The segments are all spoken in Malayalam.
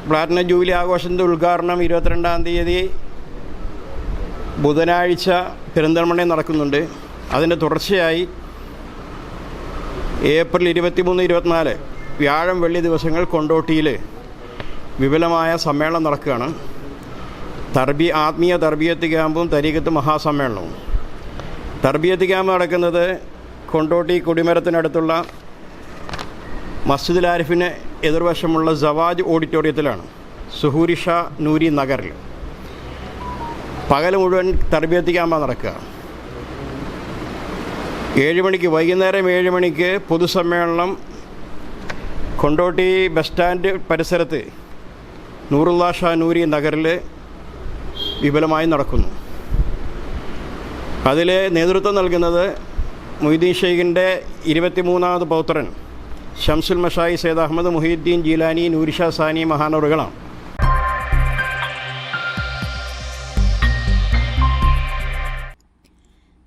പ്ലാറ്റിനം ജൂബിലി ആഘോഷത്തിൻ്റെ ഉദ്ഘാടനം 22-ാം തീയതി ബുധനാഴ്ച പെരിന്തൽമണ്ണയിൽ നടക്കുന്നുണ്ട്. അതിൻ്റെ തുടർച്ചയായി ഏപ്രിൽ 23, 24 വ്യാഴം വെള്ളി ദിവസങ്ങൾ കൊണ്ടോട്ടിയിൽ വിപുലമായ സമ്മേളനം നടക്കുകയാണ്. ആത്മീയ തർബിയത്ത് ക്യാമ്പും തരീഖത്ത് മഹാസമ്മേളനവും. തർബിയത്ത് ക്യാമ്പ് നടക്കുന്നത് കൊണ്ടോട്ടി കൊടിമരത്തിനടുത്തുള്ള മസ്ജിദുൽ ആരിഫിന് എതിർവശമുള്ള സവാജ് ഓഡിറ്റോറിയത്തിലാണ്, സുഹൂരി ഷാ നൂരി നഗറിൽ. പകൽ മുഴുവൻ തർബിയത്ത് ക്യാമ്പാണ് നടക്കുക. 7 മണിക്ക്, വൈകുന്നേരം 7 മണിക്ക് പൊതുസമ്മേളനം കൊണ്ടോട്ടി ബസ് സ്റ്റാൻഡ് പരിസരത്ത് നൂറുല്ലാ ഷാ നൂരി നഗറിൽ വിപുലമായി നടക്കുന്നു. അതിൽ നേതൃത്വം നൽകുന്നത് മൊയ്തീൻ ഷെയ്ഖിൻ്റെ 23ാമത് പൗത്രൻ ഷംസുൽ മഷായി സയ്യിദ് അഹമ്മദ് മുഹീദ്ദീൻ ജീലാനി നൂരിഷാ സാനി മഹാനവറുകളാണ്.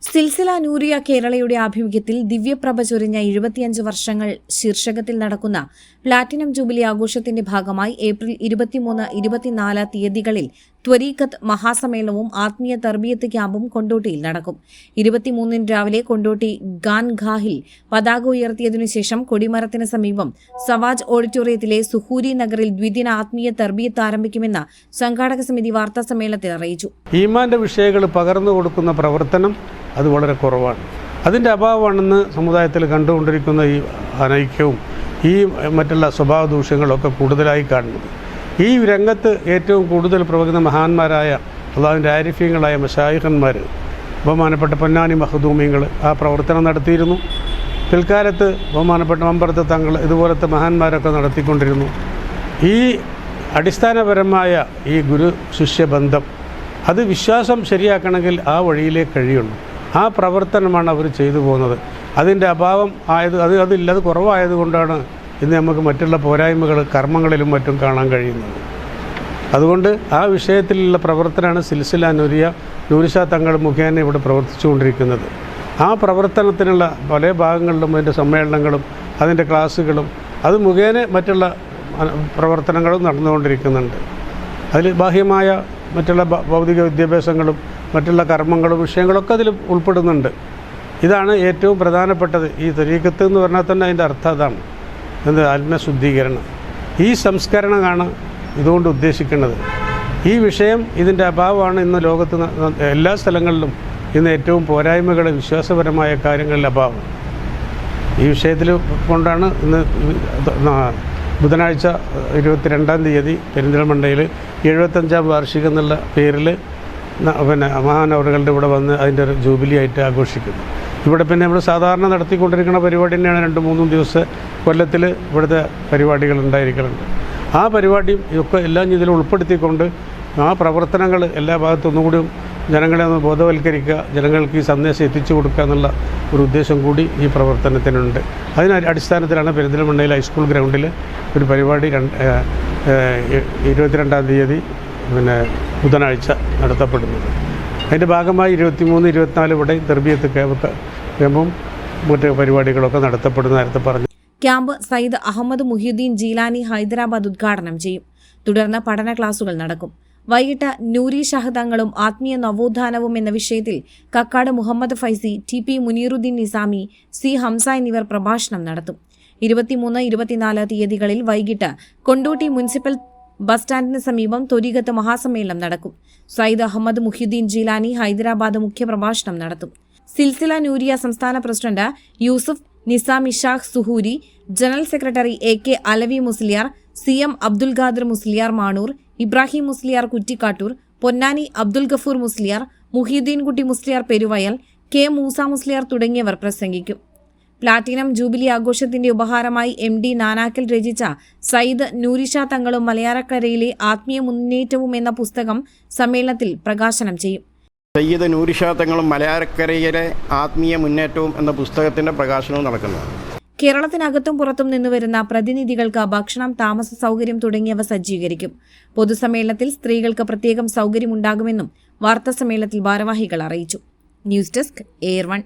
സിൽസില നൂരിയ കേരളയുടെ ആഭിമുഖ്യത്തിൽ ദിവ്യപ്രഭ ചൊരിഞ്ഞ 75 വർഷങ്ങൾ ശീർഷകത്തിൽ നടക്കുന്ന പ്ലാറ്റിനം ജൂബിലി ആഘോഷത്തിന്റെ ഭാഗമായി ഏപ്രിൽ 23, 24 തീയതികളിൽ ത്വരീഖത്ത് മഹാസമ്മേളനവും ആത്മീയ തർബിയത്ത് ക്യാമ്പും കൊണ്ടോട്ടിയിൽ നടക്കും. 23-ന് രാവിലെ കൊണ്ടോട്ടി ഗാൻഖാഹിൽ പതാക ഉയർത്തിയതിനുശേഷം കൊടിമരത്തിന് സമീപം സവാജ് ഓഡിറ്റോറിയത്തിലെ സുഹൂരി നഗറിൽ ദ്വിദിന ആത്മീയ തർബിയത്ത് ആരംഭിക്കുമെന്ന് സംഘാടക സമിതി വാർത്താസമ്മേളനത്തിൽ അറിയിച്ചു. ഈമാന്റെ വിഷയങ്ങൾ പകർന്നു കൊടുക്കുന്ന പ്രവർത്തനം അത് വളരെ കുറവാണ്. അതിൻ്റെ അഭാവമാണെന്ന് സമുദായത്തിൽ കണ്ടുകൊണ്ടിരിക്കുന്ന ഈ അനൈക്യവും ഈ മറ്റുള്ള സ്വഭാവ ദൂഷ്യങ്ങളൊക്കെ കൂടുതലായി കാണുന്നത്. ഈ രംഗത്ത് ഏറ്റവും കൂടുതൽ പ്രവർത്തിക്കുന്ന മഹാന്മാരായ അള്ളാഹുവിൻ്റെ ആരിഫ്യങ്ങളായ മശായിഖന്മാർ, ബഹുമാനപ്പെട്ട പൊന്നാനി മഖ്ദൂമിങ്ങൾ ആ പ്രവർത്തനം നടത്തിയിരുന്നു. പിൽക്കാലത്ത് ബഹുമാനപ്പെട്ട മമ്പറത്ത് തങ്ങൾ ഇതുപോലത്തെ മഹാന്മാരൊക്കെ നടത്തിക്കൊണ്ടിരുന്നു. ഈ അടിസ്ഥാനപരമായ ഈ ഗുരു ശിഷ്യബന്ധം അത് വിശ്വാസം ശരിയാക്കണമെങ്കിൽ ആ വഴിയിലേ കഴിയുള്ളൂ. ആ പ്രവർത്തനമാണ് അവർ ചെയ്തു പോകുന്നത്. അതിൻ്റെ അഭാവം അത് കുറവായതുകൊണ്ടാണ് ഇന്ന് നമുക്ക് മറ്റുള്ള പോരായ്മകൾ കർമ്മങ്ങളിലും മറ്റും കാണാൻ കഴിയുന്നത്. അതുകൊണ്ട് ആ വിഷയത്തിലുള്ള പ്രവർത്തനമാണ് സിൽസില നൂരിഷാ തങ്ങൾ മുഖേന ഇവിടെ പ്രവർത്തിച്ചുകൊണ്ടിരിക്കുന്നത്. ആ പ്രവർത്തനത്തിനുള്ള പല ഭാഗങ്ങളിലും അതിൻ്റെ സമ്മേളനങ്ങളും അതിൻ്റെ ക്ലാസ്സുകളും അത് മുഖേന മറ്റുള്ള പ്രവർത്തനങ്ങളും നടന്നുകൊണ്ടിരിക്കുന്നുണ്ട്. അതിൽ ബാഹ്യമായ മറ്റുള്ള ഭൗതിക വിദ്യാഭ്യാസങ്ങളും മറ്റുള്ള കർമ്മങ്ങളും വിഷയങ്ങളൊക്കെ അതിൽ ഉൾപ്പെടുന്നുണ്ട്. ഇതാണ് ഏറ്റവും പ്രധാനപ്പെട്ടത്. ഈ തരീഖത്ത് എന്ന് പറഞ്ഞാൽ തന്നെ അതിൻ്റെ അർത്ഥം അതാണ്, ആത്മശുദ്ധീകരണം. ഈ സംസ്കരണമാണ് ഇതുകൊണ്ട് ഉദ്ദേശിക്കുന്നത്. ഈ വിഷയം ഇതിൻ്റെ അഭാവമാണ് ഇന്ന് ലോകത്ത് എല്ലാ സ്ഥലങ്ങളിലും ഇന്ന് ഏറ്റവും പോരായ്മകൾ വിശ്വാസപരമായ കാര്യങ്ങളിൽ അഭാവം. ഈ വിഷയത്തിൽ കൊണ്ടാണ് ഇന്ന് ബുധനാഴ്ച 22-ാം തീയതി പെരിന്തൽമണ്ണയിൽ 75ാം വാർഷികം എന്നുള്ള പേരിൽ മഹാനവറുകളുടെ ഇവിടെ വന്ന് അതിൻ്റെ ഒരു ജൂബിലി ആയിട്ട് ആഘോഷിക്കുന്നു. ഇവിടെ പിന്നെ നമ്മൾ സാധാരണ നടത്തിക്കൊണ്ടിരിക്കുന്ന പരിപാടി തന്നെയാണ് 2-3 ദിവസം കൊല്ലത്തിൽ ഇവിടുത്തെ പരിപാടികൾ ഉണ്ടായിരിക്കുന്നുണ്ട്. ആ പരിപാടിയും ഇതൊക്കെ എല്ലാം ഇതിൽ ഉൾപ്പെടുത്തിക്കൊണ്ട് ആ പ്രവർത്തനങ്ങൾ എല്ലാ ഭാഗത്തും കൂടിയും ജനങ്ങളെ ഒന്ന് ബോധവൽക്കരിക്കുക, ജനങ്ങൾക്ക് ഈ സന്ദേശം എത്തിച്ചു കൊടുക്കുക എന്നുള്ള ഒരു ഉദ്ദേശം കൂടി ഈ പ്രവർത്തനത്തിനുണ്ട്. അതിന് അടിസ്ഥാനത്തിലാണ് പെരിന്തൽമണ്ണയിൽ ഹൈസ്കൂൾ ഗ്രൗണ്ടിൽ ഒരു പരിപാടി 22-ാം തീയതി ബുധനാഴ്ച നടത്തപ്പെടുന്നത്. അതിൻ്റെ ഭാഗമായി 23, 24 ഇവിടെ തർബിയത്ത് ക്യാമ്പും മറ്റ് പരിപാടികളൊക്കെ നടത്തപ്പെടുന്ന നേരത്തെ പറഞ്ഞു. ക്യാമ്പ് സയ്യിദ് അഹമ്മദ് മുഹീദ്ദീൻ ജീലാനി ഹൈദരാബാദ് ഉദ്ഘാടനം ചെയ്യും. തുടർന്ന് പഠന ക്ലാസുകൾ നടക്കും. വൈകിട്ട് നൂരി ഷഹദങ്ങളും ആത്മീയ നവോത്ഥാനവും എന്ന വിഷയത്തിൽ കക്കാട് മുഹമ്മദ് ഫൈസി, TP മുനീറുദ്ദീൻ നിസാമി, C ഹംസ എന്നിവർ പ്രഭാഷണം നടത്തും. 23, 24 തീയതികളിൽ വൈകിട്ട് കൊണ്ടോട്ടി മുനിസിപ്പൽ ബസ് സ്റ്റാൻഡിന് സമീപം ത്വരീഖത്ത് മഹാസമ്മേളനം നടക്കും. സയ്യിദ് അഹമ്മദ് മുഹീദ്ദീൻ ജീലാനി ഹൈദരാബാദ് മുഖ്യപ്രഭാഷണം നടത്തും. സിൽസില നൂരിയ സംസ്ഥാന president Yusuf Nizam Ishaq Suhoori, general secretary AK Alavi Musliyar, CM Abdul Khader Musliyar Manoor, Ibrahim Musliyar Kuttikkattoor, Ponnani Abdul Gafoor Musliyar, Muhiyudheen Kutty Musliyar Peruvayal, K Musa Musliyar തുടങ്ങിയവർ പ്രസംഗിക്കും. പ്ലാറ്റിനം ജൂബിലി ആഘോഷത്തിന്റെ ഉപഹാരമായി MD നാനാക്കൽ രചിച്ച സയ്യിദ് നൂരിഷാ തങ്ങളും മലയാളക്കരയിലെ ആത്മീയ മുന്നേറ്റവും എന്ന പുസ്തകം സമ്മേളനത്തിൽ പ്രകാശനം ചെയ്യും. സയ്യിദ് നൂരിഷാ തങ്ങളും മലയാളക്കരയിലെ ആത്മീയ മുന്നേറ്റവും എന്ന പുസ്തകത്തിന്റെ പ്രകാശനവും നടക്കുന്നതാണ്. കേരളത്തിനകത്തും പുറത്തും നിന്നുവരുന്ന പ്രതിനിധികൾക്ക് ഭക്ഷണം, താമസ സൗകര്യം തുടങ്ങിയവ സജ്ജീകരിക്കും. പൊതുസമ്മേളനത്തിൽ സ്ത്രീകൾക്ക് പ്രത്യേകം സൗകര്യമുണ്ടാകുമെന്നും വാർത്താസമ്മേളനത്തിൽ ഭാരവാഹികൾ അറിയിച്ചു. News desk, AIR1.